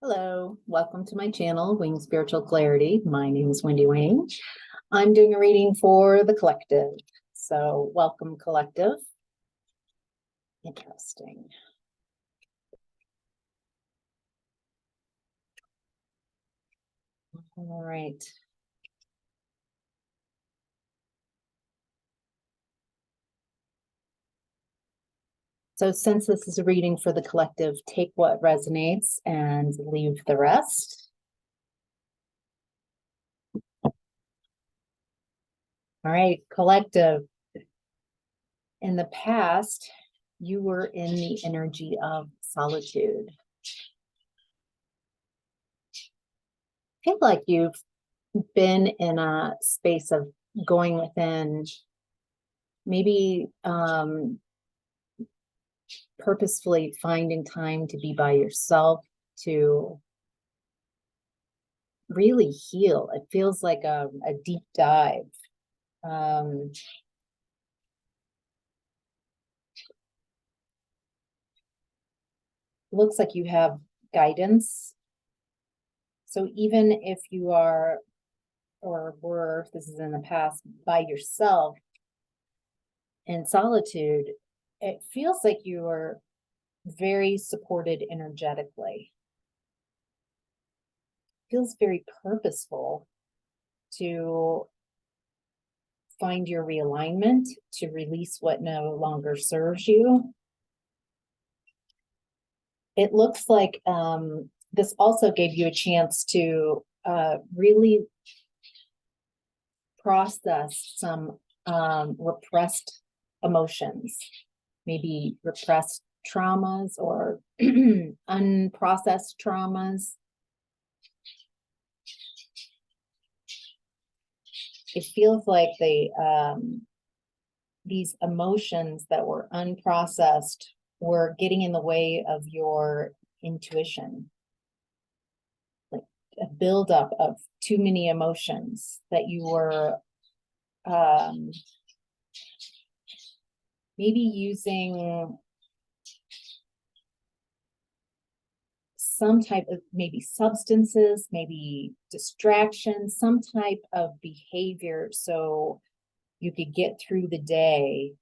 Hello, welcome to my channel, Wing Spiritual Clarity. My name is Wendy Wing. I'm doing a reading for the collective. So welcome, collective. Interesting. All right. So since this is a reading for the collective, take what resonates and leave the rest. All right, collective. In the past, you were in the energy of solitude. I feel like you've been in a space of going within, maybe purposefully finding time to be by yourself, to really heal. It feels like a deep dive. Looks like you have guidance. So even if you are, or were, if this is in the past, by yourself in solitude, it feels like you are very supported energetically. It feels very purposeful to find your realignment, to release what no longer serves you. It looks like this also gave you a chance to really process some repressed emotions, maybe repressed traumas or unprocessed traumas. It feels like these emotions that were unprocessed were getting in the way of your intuition, like a buildup of too many emotions that you were maybe using some type of maybe substances, maybe distractions, some type of behavior so you could get through the day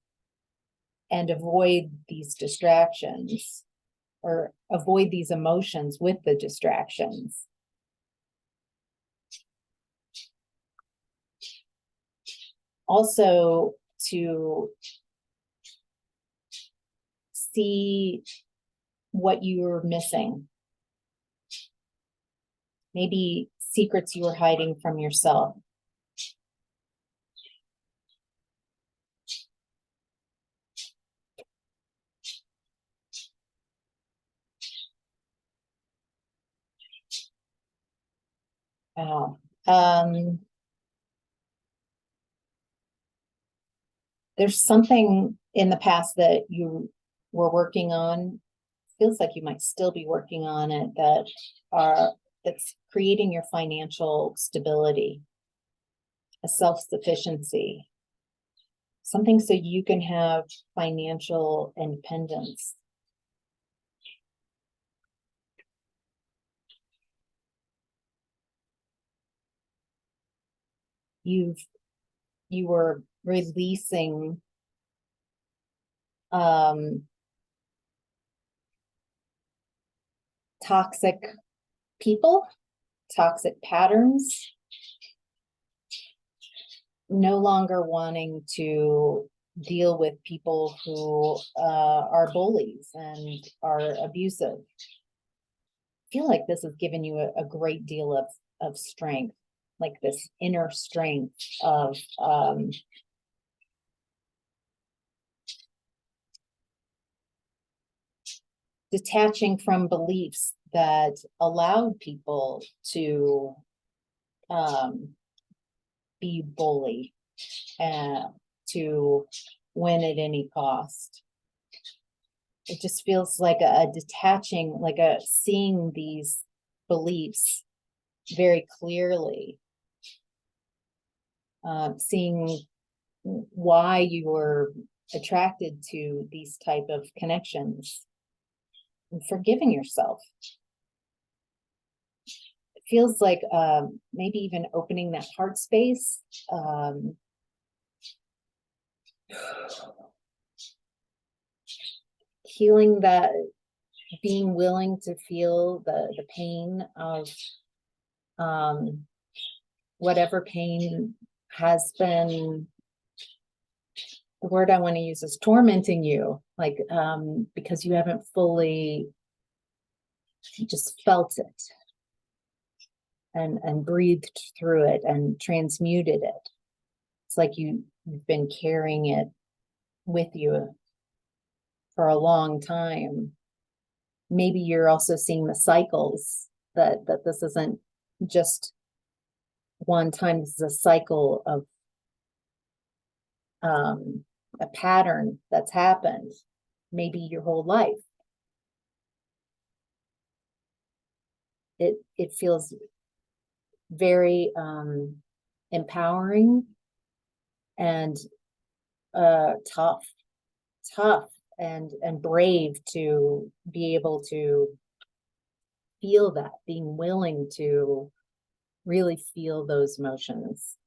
and avoid these distractions or avoid these emotions with the distractions. Also, to see what you were missing. Maybe secrets you were hiding from yourself. Wow. There's something in the past that you were working on. Feels like you might still be working on it, that's creating your financial stability, a self-sufficiency, something so you can have financial independence. You were releasing toxic people, toxic patterns, no longer wanting to deal with people who are bullies and are abusive. I feel like this has given you a great deal of strength, like this inner strength of detaching from beliefs that allowed people to be bully and to win at any cost. It just feels like a detaching, like a seeing these beliefs very clearly, seeing why you were attracted to these type of connections and forgiving yourself. feels like maybe even opening that heart space. Healing that, being willing to feel the pain of whatever pain has been, the word I want to use is tormenting you, like because you haven't fully just felt it and breathed through it and transmuted it. It's like you've been carrying it with you for a long time. Maybe you're also seeing the cycles that this isn't just one time. This is a cycle of a pattern that's happened, maybe your whole life. It feels very empowering and tough and brave to be able to feel that, being willing to really feel those emotions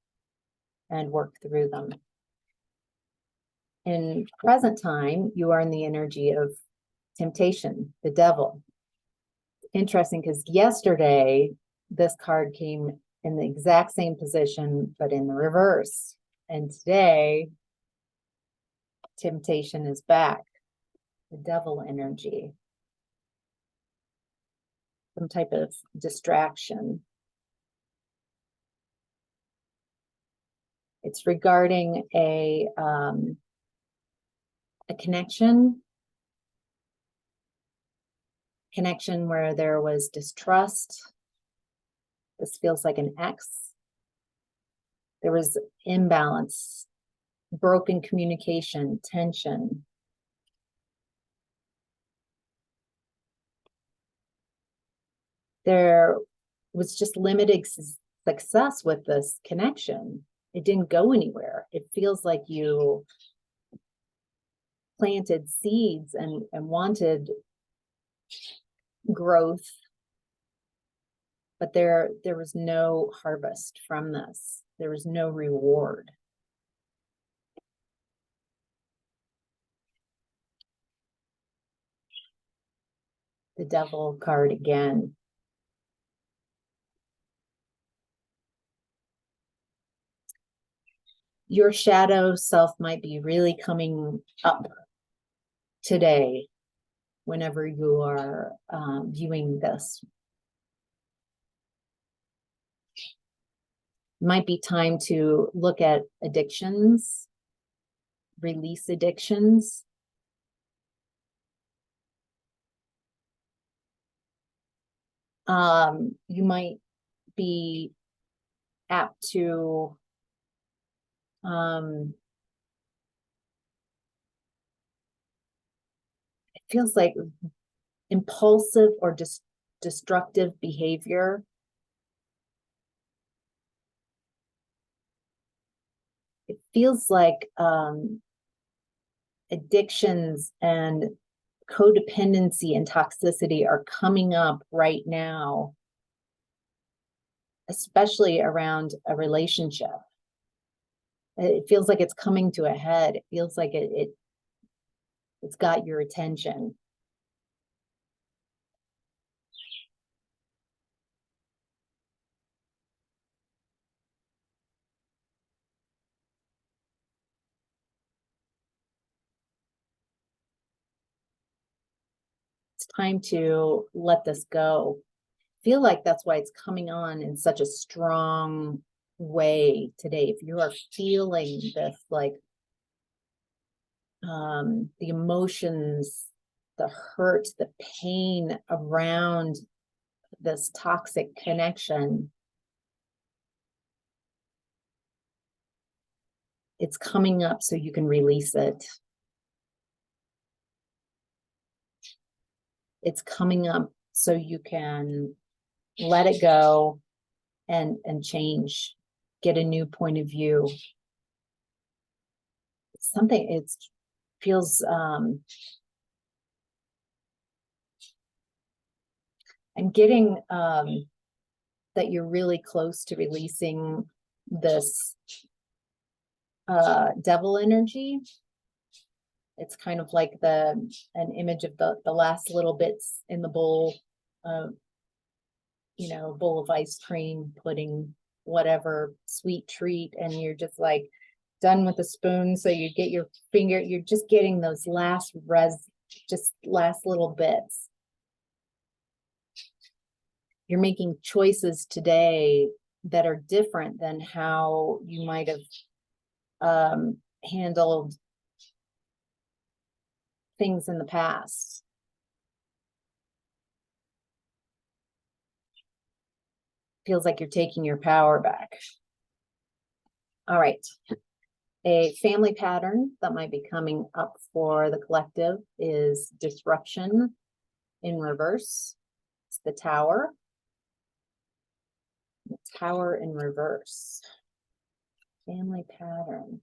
and work through them. In present time, you are in the energy of temptation, the devil. Interesting, because yesterday this card came in the exact same position, but in the reverse. And today, temptation is back, the devil energy, some type of distraction. It's regarding a connection where there was distrust. This feels like an ex. There was imbalance, broken communication, tension. There was just limited success with this connection. It didn't go anywhere. It feels like you planted seeds and wanted growth, but there was no harvest from this. There was no reward. The devil card again. Your shadow self might be really coming up today whenever you are viewing this. Might be time to look at addictions, release addictions. You might be apt to it feels like impulsive or destructive behavior. It feels like addictions and codependency and toxicity are coming up right now, especially around a relationship. It feels like it's coming to a head. It feels like it's got your attention. It's time to let this go. Feel like that's why it's coming on in such a strong way today. If you are feeling this, like the emotions, the hurt, the pain around this toxic connection, it's coming up so you can release it. It's coming up so you can let it go and change, get a new point of view. It's something, it feels I'm getting that you're really close to releasing this devil energy. It's kind of like an image of the last little bits in the bowl, bowl of ice cream, pudding, whatever sweet treat, and you're just like done with the spoon. So you get your finger, you're just getting those last little bits. You're making choices today that are different than how you might have handled things in the past. Feels like you're taking your power back. All right. A family pattern that might be coming up for the collective is disruption in reverse. It's the Tower. The Tower in reverse. Family pattern.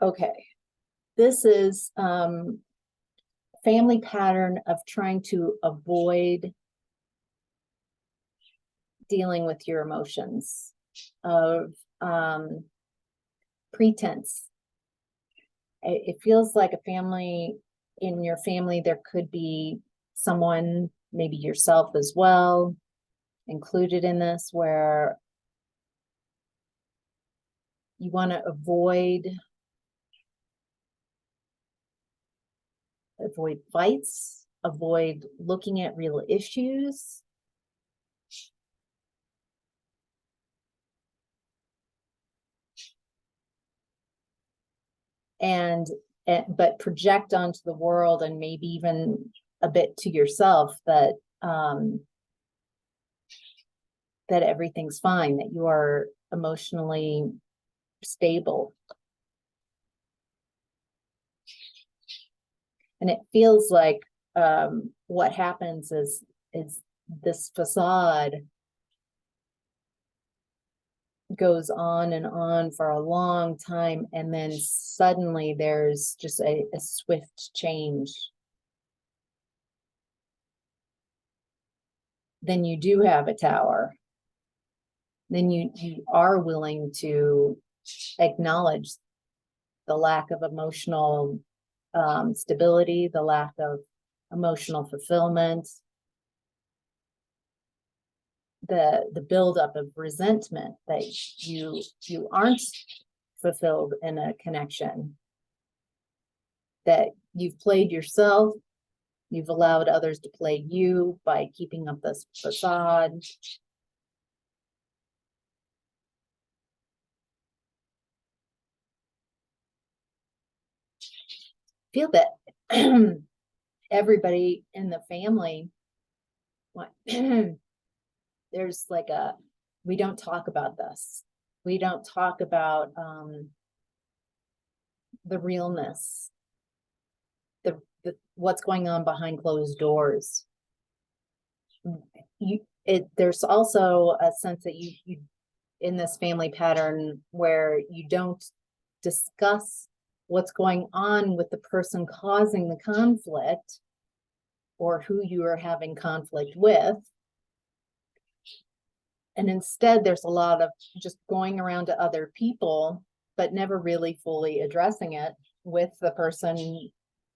Okay. This is family pattern of trying to avoid dealing with your emotions, of pretense. It feels like a family, in your family, there could be someone, maybe yourself as well, included in this, where you want to avoid fights, avoid looking at real issues. But project onto the world, and maybe even a bit to yourself, that that everything's fine, that you are emotionally stable. And it feels like what happens is this facade goes on and on for a long time, and then suddenly there's just a swift change. Then you do have a tower. Then you are willing to acknowledge the lack of emotional stability, the lack of emotional fulfillment, the buildup of resentment that you aren't fulfilled in a connection, that you've played yourself, you've allowed others to play you by keeping up this facade. Feel that everybody in the family, there's like we don't talk about this. We don't talk about the realness, the what's going on behind closed doors. There's also a sense that you in this family pattern where you don't discuss what's going on with the person causing the conflict, or who you are having conflict with. And instead, there's a lot of just going around to other people, but never really fully addressing it with the person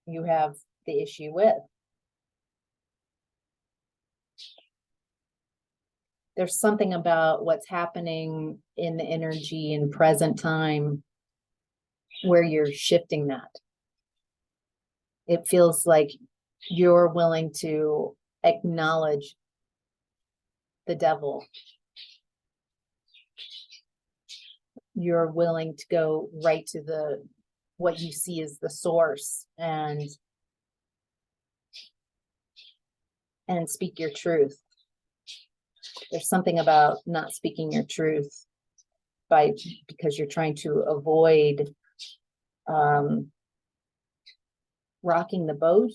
you have the issue with. There's something about what's happening in the energy in present time where you're shifting that. It feels like you're willing to acknowledge the devil. You're willing to go right to what you see as the source, and speak your truth. There's something about not speaking your truth because you're trying to avoid rocking the boat,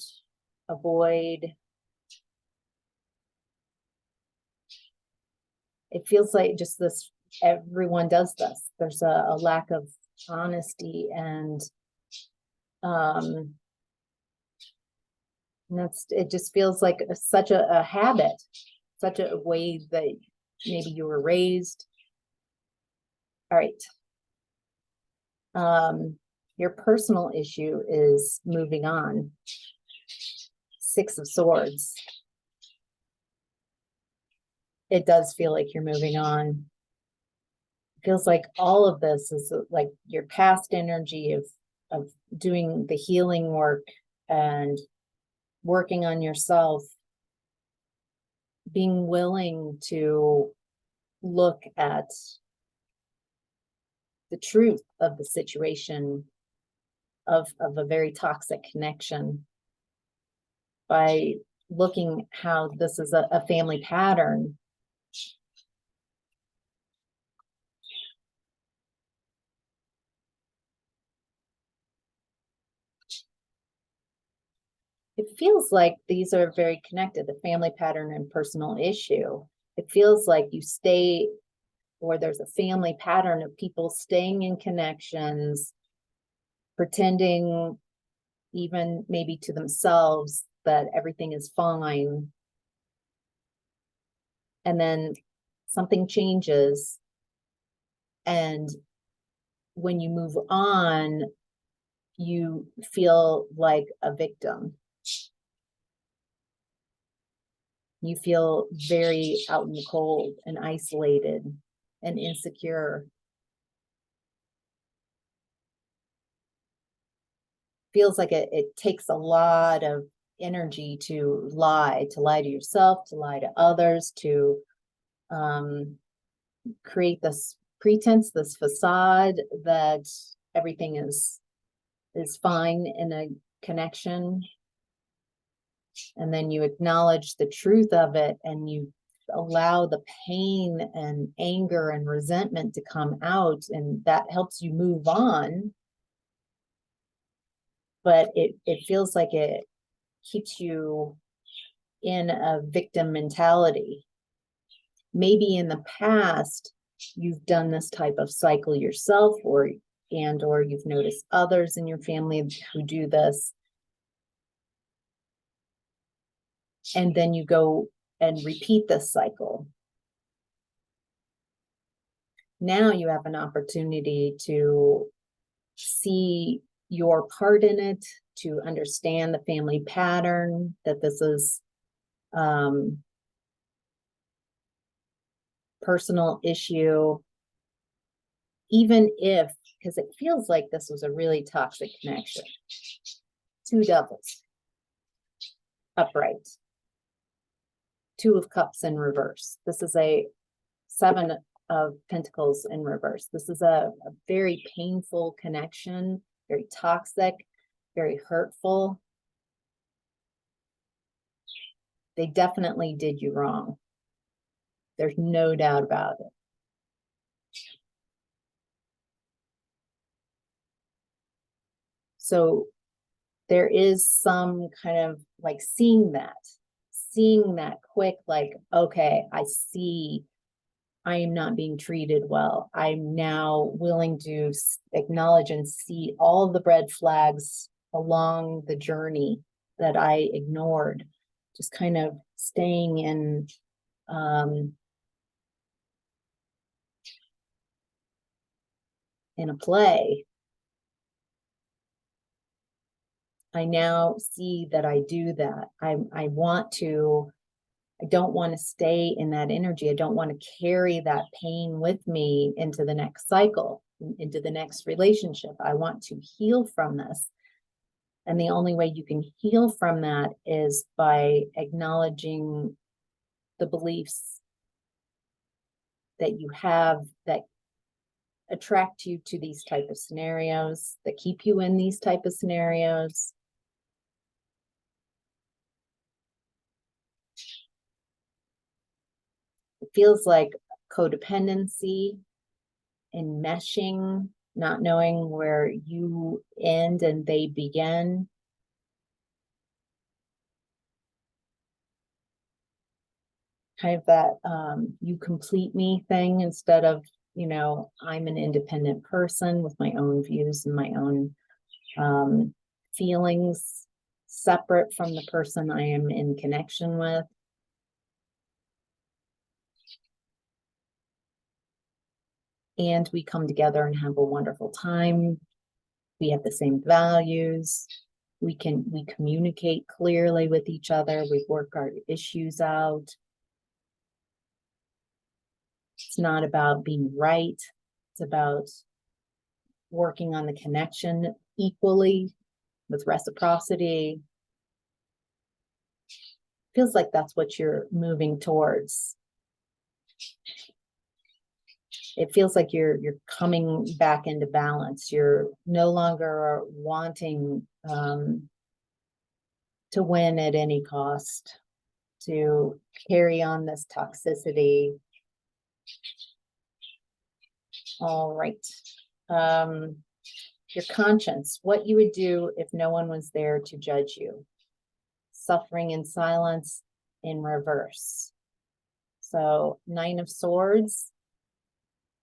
it feels like just this, everyone does this. There's a lack of honesty and And it just feels like such a habit, such a way that maybe you were raised. All right. Your personal issue is moving on. 6 of Swords. It does feel like you're moving on. It feels like all of this is like your past energy of doing the healing work and working on yourself, being willing to look at the truth of the situation of a very toxic connection by looking how this is a family pattern. It feels like these are very connected, the family pattern and personal issue. It feels like you stay, or there's a family pattern of people staying in connections, pretending even maybe to themselves that everything is fine. And then something changes. And when you move on, you feel like a victim. You feel very out in the cold and isolated and insecure. Feels like it takes a lot of energy to lie to yourself, to lie to others, to create this pretense, this facade that everything is fine in a connection. And then you acknowledge the truth of it and you allow the pain and anger and resentment to come out, and that helps you move on. But it feels like it keeps you in a victim mentality. Maybe in the past, you've done this type of cycle yourself, or you've noticed others in your family who do this. And then you go and repeat this cycle. Now you have an opportunity to see your part in it, to understand the family pattern, that this is personal issue, even if, because it feels like this was a really toxic connection. 2 devils upright, 2 of Cups in reverse. This is a 7 of Pentacles in reverse. This is a very painful connection, very toxic, very hurtful. They definitely did you wrong. There's no doubt about it. So there is some kind of like seeing that quick, like, okay, I see I am not being treated well. I'm now willing to acknowledge and see all the red flags along the journey that I ignored, just kind of staying in a play. I now see that I do that. I don't want to stay in that energy. I don't want to carry that pain with me into the next cycle, into the next relationship. I want to heal from this. And the only way you can heal from that is by acknowledging the beliefs that you have that attract you to these type of scenarios, that keep you in these type of scenarios. It feels like codependency, enmeshing, not knowing where you end and they begin. Kind of that you complete me thing, instead of, I'm an independent person with my own views and my own feelings. separate from the person I am in connection with. And we come together and have a wonderful time. We have the same values. We communicate clearly with each other. We work our issues out. It's not about being right. It's about working on the connection equally with reciprocity. Feels like that's what you're moving towards. It feels like you're coming back into balance. You're no longer wanting to win at any cost, to carry on this toxicity. All right. Your conscience, what you would do if no one was there to judge you. Suffering in silence in reverse. So 9 of Swords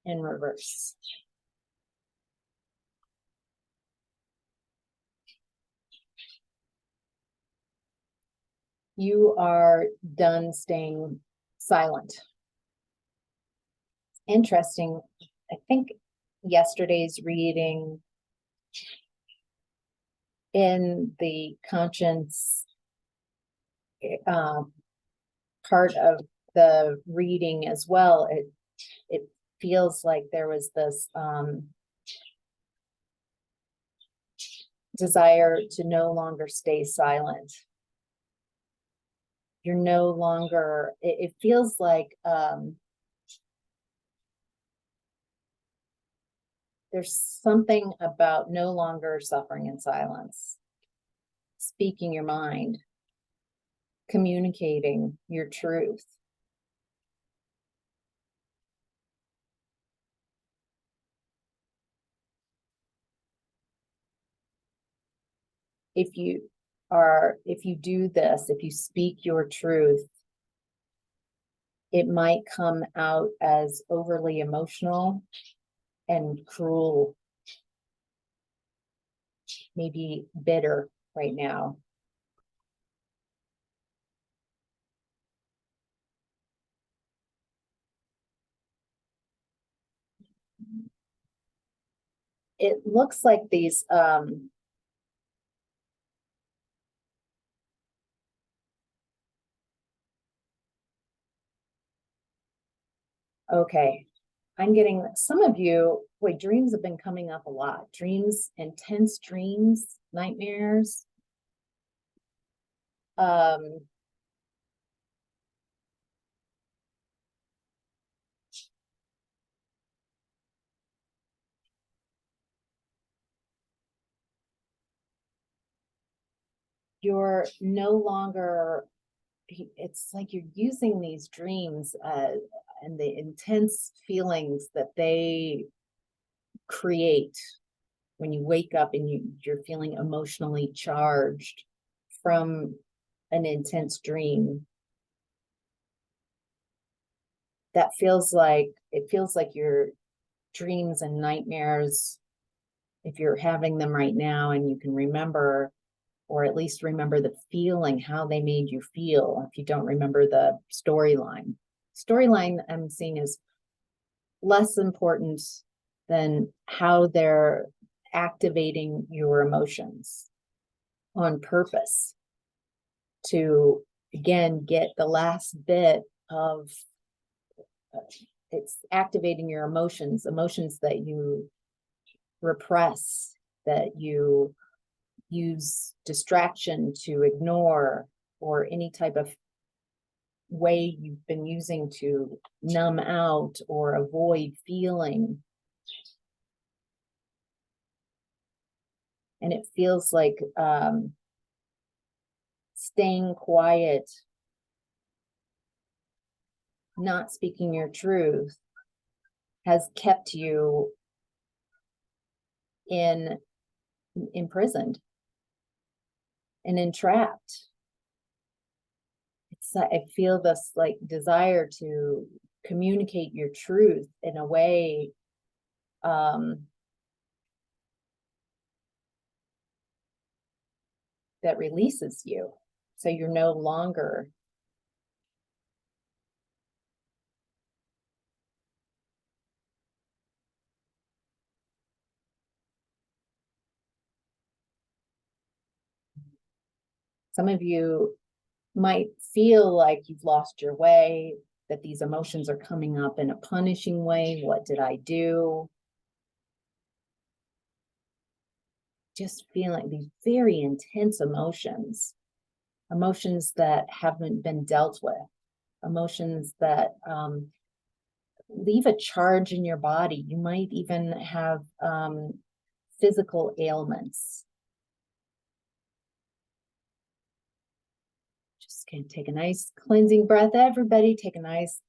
in reverse. You are done staying silent. Interesting. I think yesterday's reading in the conscience part of the reading as well, it feels like there was this desire to no longer stay silent. You're no longer, it feels like there's something about no longer suffering in silence, speaking your mind, communicating your truth. If you do this, if you speak your truth, it might come out as overly emotional and cruel, maybe bitter right now. It looks like these okay, I'm getting some of you, wait, dreams have been coming up a lot. Dreams, intense dreams, nightmares. You're no longer, it's like you're using these dreams and the intense feelings that they create when you wake up and you're feeling emotionally charged from an intense dream. That feels like, it feels like your dreams and nightmares, if you're having them right now and you can remember, or at least remember the feeling, how they made you feel, if you don't remember the storyline. Storyline I'm seeing is less important than how they're activating your emotions on purpose to, again, get the last bit of, it's activating your emotions that you repress, that you use distraction to ignore, or any type of way you've been using to numb out or avoid feeling. And it feels like staying quiet, not speaking your truth, has kept you imprisoned and entrapped. I feel this like desire to communicate your truth in a way that releases you. So you're no longer some of you might feel like you've lost your way, that these emotions are coming up in a punishing way. What did I do? Just feeling these very intense emotions, emotions that haven't been dealt with, emotions that leave a charge in your body. You might even have physical ailments. Just can take a nice cleansing breath. Everybody take a nice,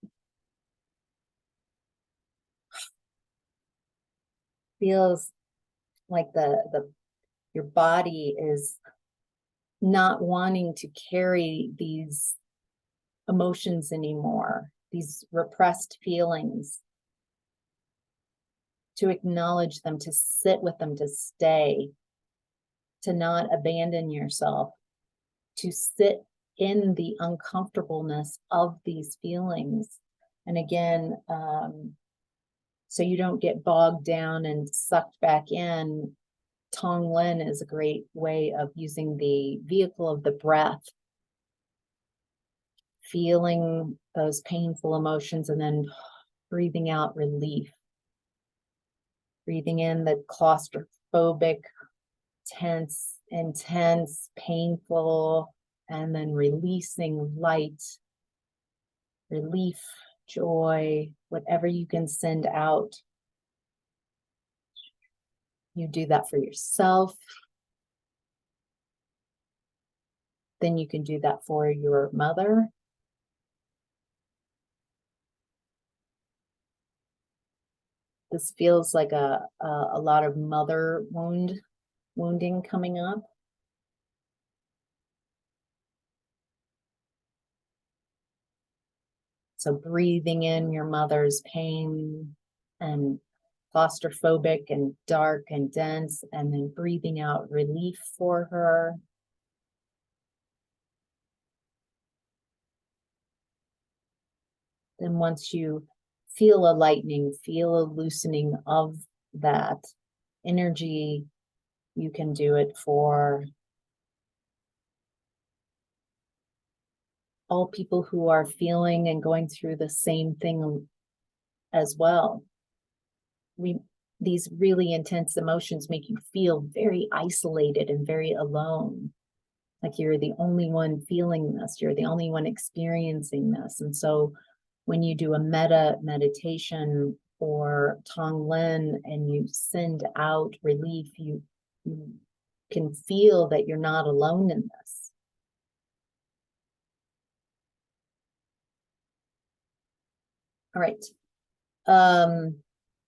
feels like your body is not wanting to carry these emotions anymore, these repressed feelings, to acknowledge them, to sit with them, to stay, to not abandon yourself, to sit in the uncomfortableness of these feelings. And again, so you don't get bogged down and sucked back in, Tonglen is a great way of using the vehicle of the breath, feeling those painful emotions and then breathing out relief. Breathing in the claustrophobic, tense, intense, painful, and then releasing light, relief, joy, whatever you can send out. You do that for yourself. Then you can do that for your mother. This feels like a lot of mother wounding coming up. So breathing in your mother's pain and claustrophobic and dark and dense, and then breathing out relief for her. Then once you feel a lightening, feel a loosening of that energy, you can do it for all people who are feeling and going through the same thing as well. These really intense emotions make you feel very isolated and very alone. Like you're the only one feeling this, you're the only one experiencing this. And so when you do a metta meditation or Tonglen and you send out relief, you can feel that you're not alone in this. All right.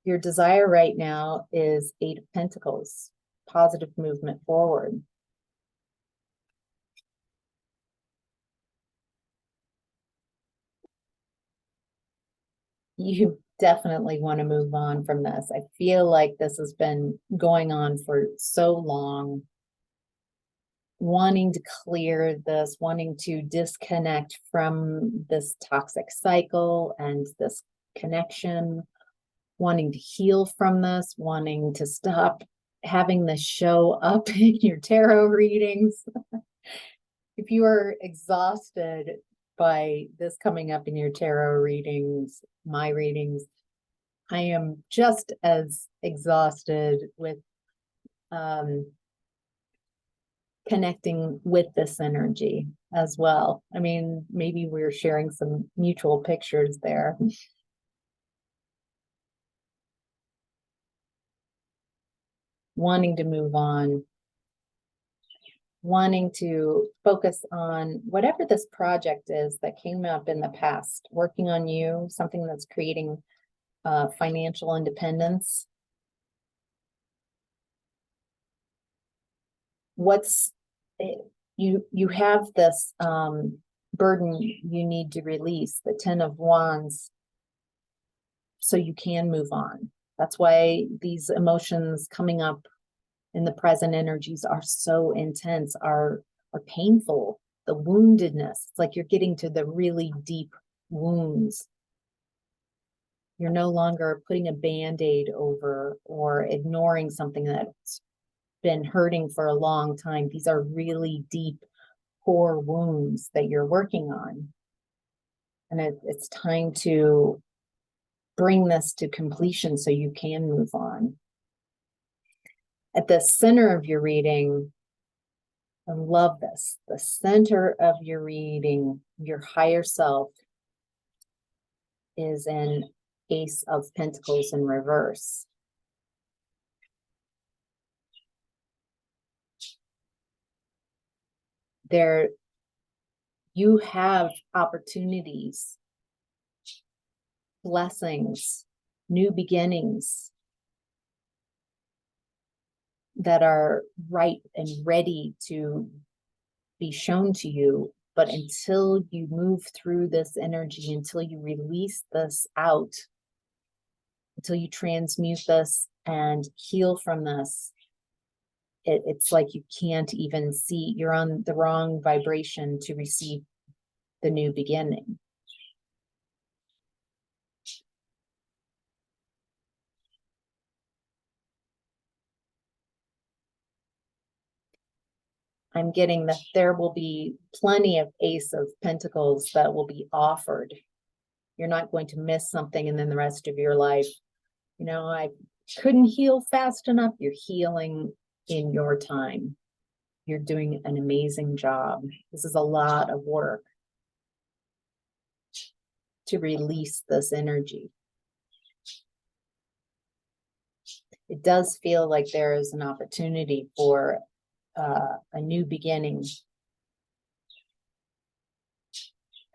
Your desire right now is 8 of Pentacles, positive movement forward. You definitely want to move on from this. I feel like this has been going on for so long. Wanting to clear this, wanting to disconnect from this toxic cycle and this connection, wanting to heal from this, wanting to stop having this show up in your tarot readings. If you are exhausted by this coming up in your tarot readings, my readings, I am just as exhausted with connecting with this energy as well. I mean, maybe we're sharing some mutual pictures there. Wanting to move on, wanting to focus on whatever this project is that came up in the past, working on you, something that's creating financial independence. You have this burden you need to release, the 10 of Wands, so you can move on. That's why these emotions coming up in the present energies are so intense, are are painful. The woundedness, it's like you're getting to the really deep wounds. You're no longer putting a Band-Aid over or ignoring something that's been hurting for a long time. These are really deep core wounds that you're working on. And it's time to bring this to completion so you can move on. At the center of your reading, I love this. The center of your reading, your higher self, is an Ace of Pentacles in reverse. There, you have opportunities, blessings, new beginnings that are ripe and ready to be shown to you. But until you move through this energy, until you release this out, until you transmute this and heal from this, it's like you can't even see, you're on the wrong vibration to receive the new beginning. I'm getting that there will be plenty of Ace of Pentacles that will be offered. You're not going to miss something and then the rest of your life, you know, I couldn't heal fast enough. You're healing in your time. You're doing an amazing job. This is a lot of work to release this energy. It does feel like there is an opportunity for a new beginning.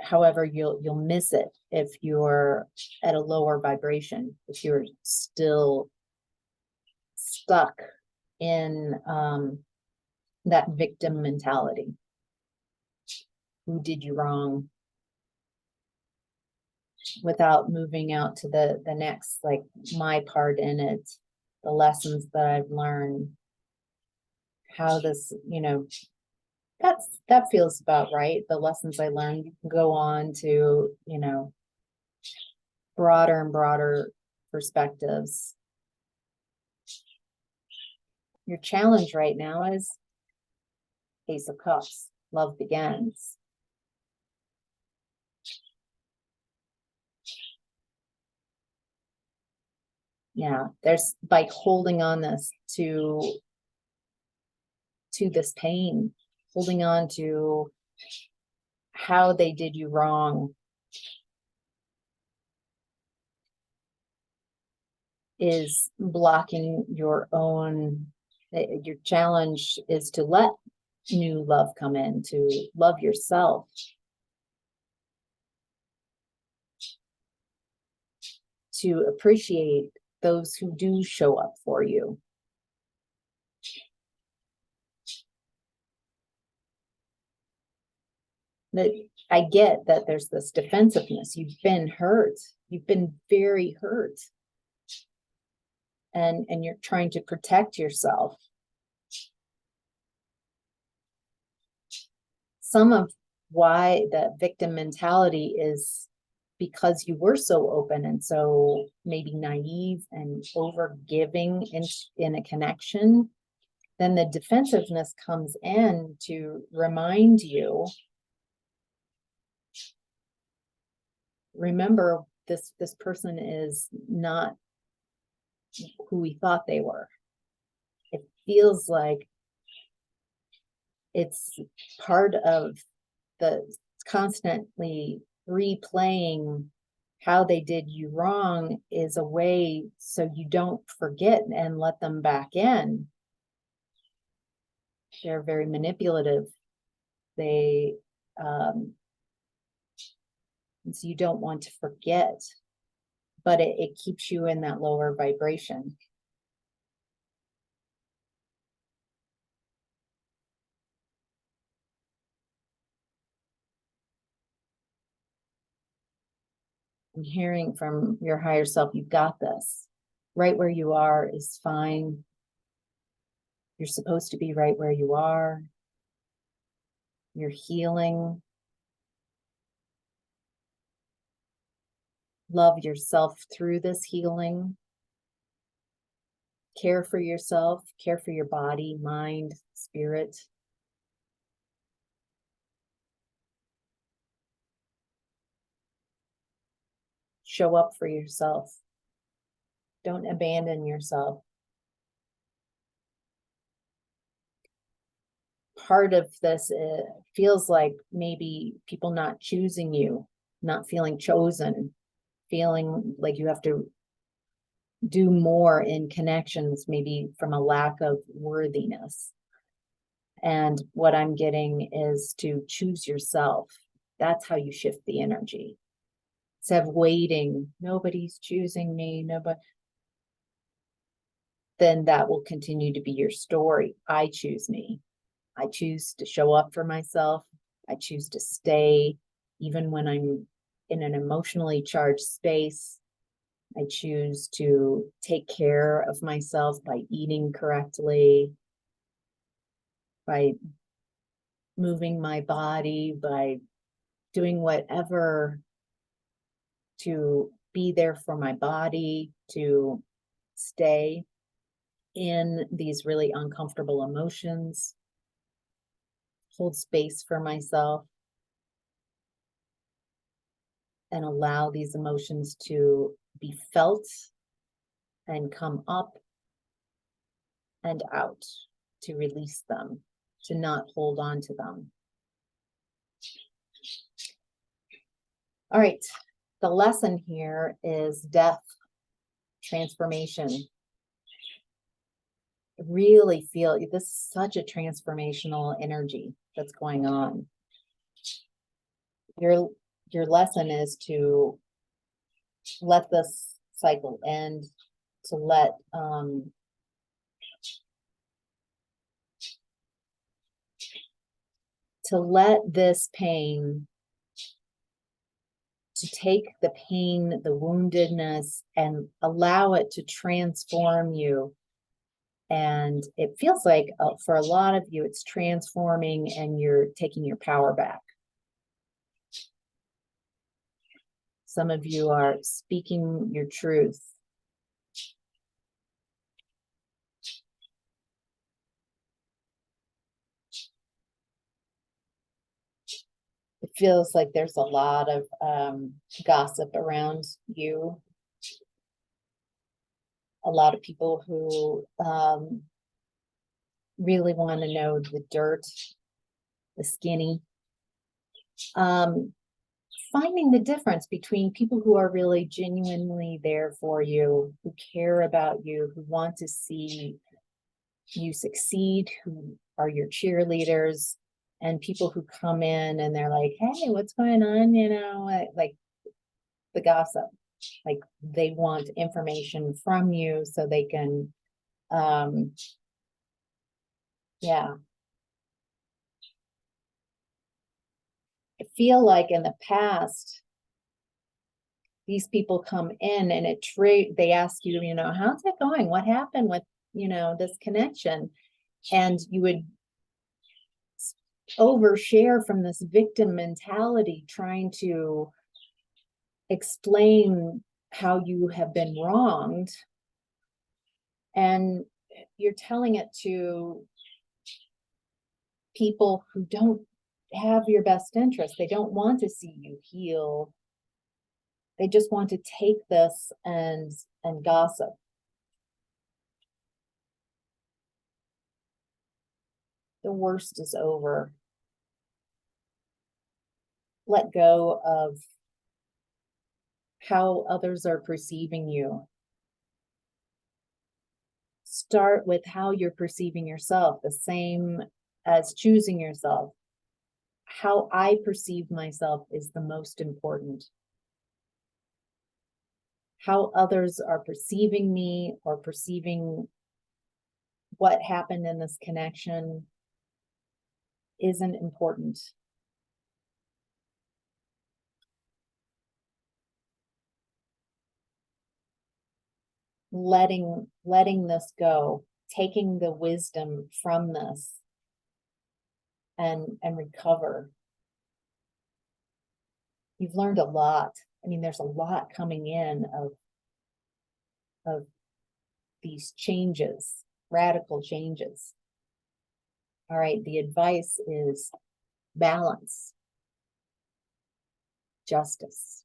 However, you'll miss it if you're at a lower vibration, if you're still stuck in that victim mentality. Who did you wrong? Without moving out to the next, like my part in it, the lessons that I've learned, how this, you know, that feels about right. The lessons I learned, you can go on to, you know, broader and broader perspectives. Your challenge right now is Ace of Cups. Love begins. Yeah, there's by holding on this to this pain, holding on to how they did you wrong, is blocking your own. Your challenge is to let new love come in, to love yourself, to appreciate those who do show up for you. That I get that there's this defensiveness. You've been hurt. You've been very hurt. And you're trying to protect yourself. Some of why the victim mentality is because you were so open and so maybe naive and over giving in a connection. Then the defensiveness comes in to remind you, remember, this person is not who we thought they were. It feels like it's part of the constantly replaying how they did you wrong is a way so you don't forget and let them back in. They're very manipulative. They so you don't want to forget, but it keeps you in that lower vibration. I'm hearing from your higher self, you've got this. Right where you are is fine. You're supposed to be right where you are. You're healing. Love yourself through this healing. Care for yourself, care for your body, mind, spirit. Show up for yourself. Don't abandon yourself. Part of this feels like maybe people not choosing you, not feeling chosen, feeling like you have to do more in connections, maybe from a lack of worthiness. And what I'm getting is to choose yourself. That's how you shift the energy. Instead of waiting, nobody's choosing me, nobody, then that will continue to be your story. I choose me. I choose to show up for myself. I choose to stay even when I'm in an emotionally charged space. I choose to take care of myself by eating correctly, by moving my body, by doing whatever to be there for my body, to stay in these really uncomfortable emotions, hold space for myself, and allow these emotions to be felt and come up and out, to release them, to not hold on to them. All right, the lesson here is death, transformation. Really feel this is such a transformational energy that's going on. Your lesson is to let this cycle end, to let this pain, to take the pain, the woundedness, and allow it to transform you. And it feels like for a lot of you, it's transforming and you're taking your power back. Some of you are speaking your truth. It feels like there's a lot of gossip around you. A lot of people who really want to know the dirt, the skinny. Finding the difference between people who are really genuinely there for you, who care about you, who want to see you succeed, who are your cheerleaders, and people who come in and they're like, hey, what's going on? You know, like the gossip, like they want information from you so they can, yeah. I feel like in the past, these people come in and they ask you, you know, how's it going? What happened with, you know, this connection? And you would overshare from this victim mentality, trying to explain how you have been wronged. And you're telling it to people who don't have your best interest. They don't want to see you heal. They just want to take this and gossip. The worst is over. Let go of how others are perceiving you. Start with how you're perceiving yourself, the same as choosing yourself. How I perceive myself is the most important. How others are perceiving me or perceiving what happened in this connection isn't important. Letting this go, taking the wisdom from this, and recover. You've learned a lot. I mean, there's a lot coming in of these changes, radical changes. All right, the advice is balance, justice.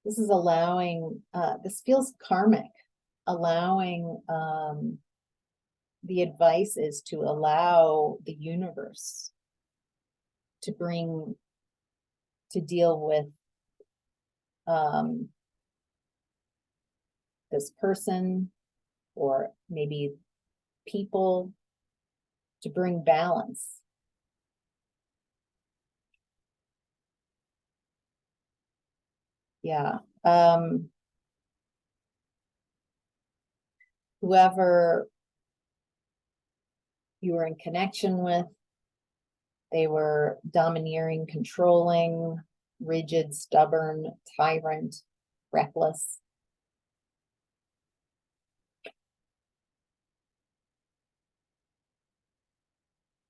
This is allowing, this feels karmic, allowing, the advice is to allow the universe to deal with this person, or maybe people, to bring balance. Yeah. Whoever you were in connection with, they were domineering, controlling, rigid, stubborn, tyrant, reckless.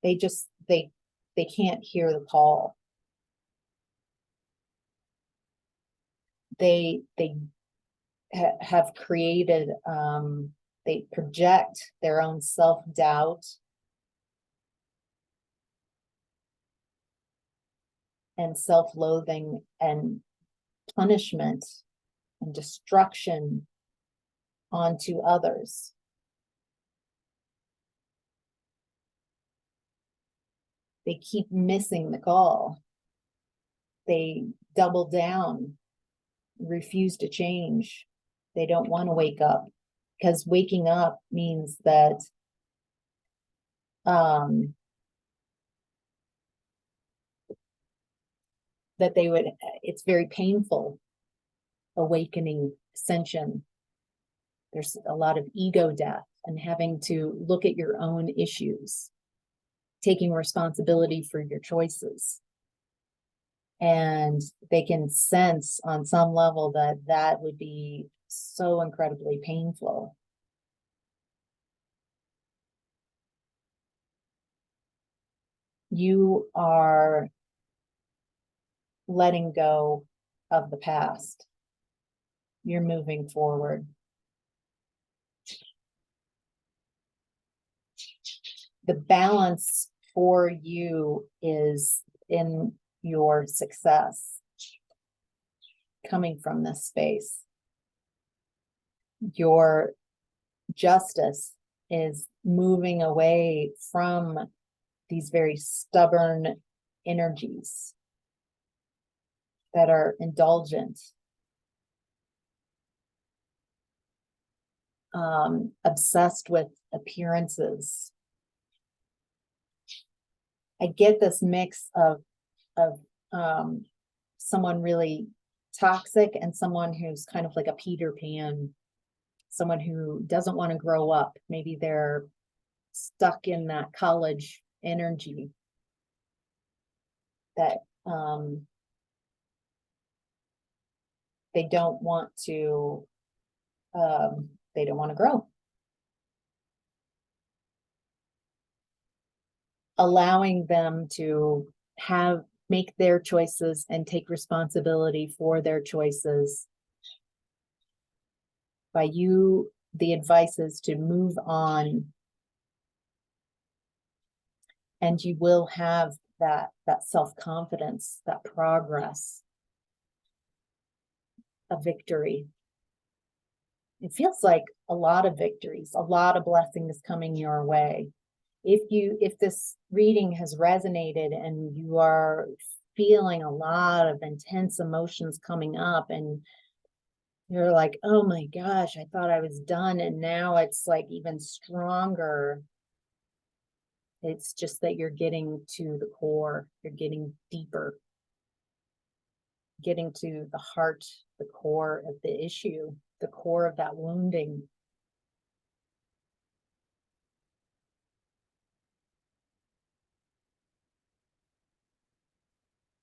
They can't hear the call. They have created, they project their own self-doubt and self-loathing and punishment and destruction onto others. They keep missing the call. They double down, refuse to change. They don't want to wake up, because waking up means that that they would, it's very painful, awakening, ascension. There's a lot of ego death and having to look at your own issues, taking responsibility for your choices. And they can sense on some level that that would be so incredibly painful. You are letting go of the past. You're moving forward. The balance for you is in your success coming from this space. Your justice is moving away from these very stubborn energies that are indulgent, obsessed with appearances. I get this mix of someone really toxic and someone who's kind of like a Peter Pan, someone who doesn't want to grow up. Maybe they're stuck in that college energy that they don't want to grow. Allowing them to make their choices and take responsibility for their choices. By you, the advice is to move on, and you will have that self-confidence, that progress, a victory. It feels like a lot of victories, a lot of blessings coming your way. If this reading has resonated and you are feeling a lot of intense emotions coming up and you're like, oh my gosh, I thought I was done, and now it's like even stronger. It's just that you're getting to the core, you're getting deeper, getting to the heart, the core of the issue, the core of that wounding.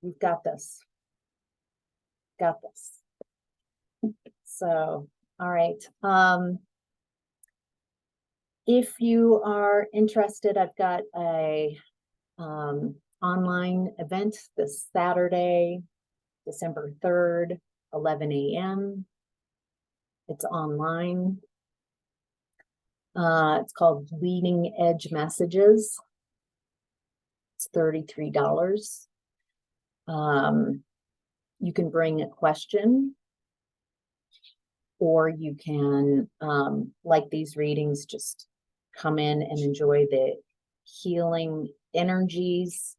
You've got this. Got this. So, all right. If you are interested, I've got a online event this Saturday, December 3rd, 11 a.m. It's online. It's called Leading Edge Messages. It's $33. You can bring a question, or you can, like these readings, just come in and enjoy the healing energies.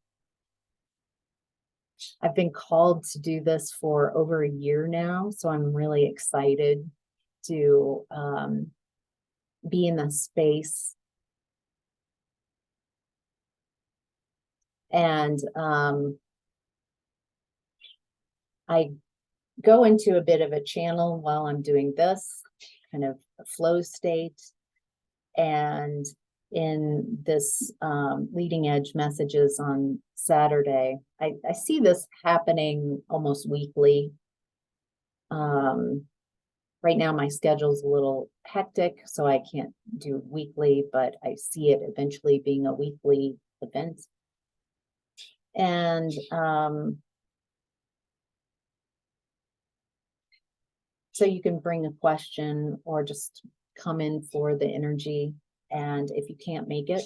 I've been called to do this for over a year now, so I'm really excited to be in this space. And I go into a bit of a channel while I'm doing this, kind of a flow state. And in this leading edge messages on Saturday, I see this happening almost weekly. Right now my schedule's a little hectic, so I can't do weekly, but I see it eventually being a weekly event. And so you can bring a question or just come in for the energy. And if you can't make it,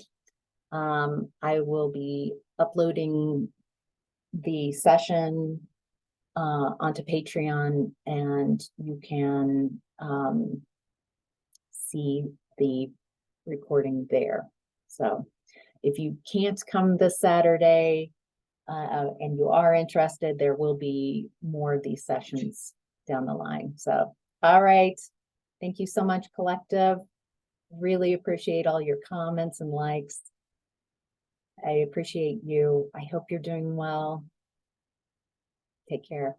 I will be uploading the session onto Patreon, and you can see the recording there. So if you can't come this Saturday and you are interested, there will be more of these sessions down the line. So, all right. Thank you so much, Collective. Really appreciate all your comments and likes. I appreciate you. I hope you're doing well. Take care.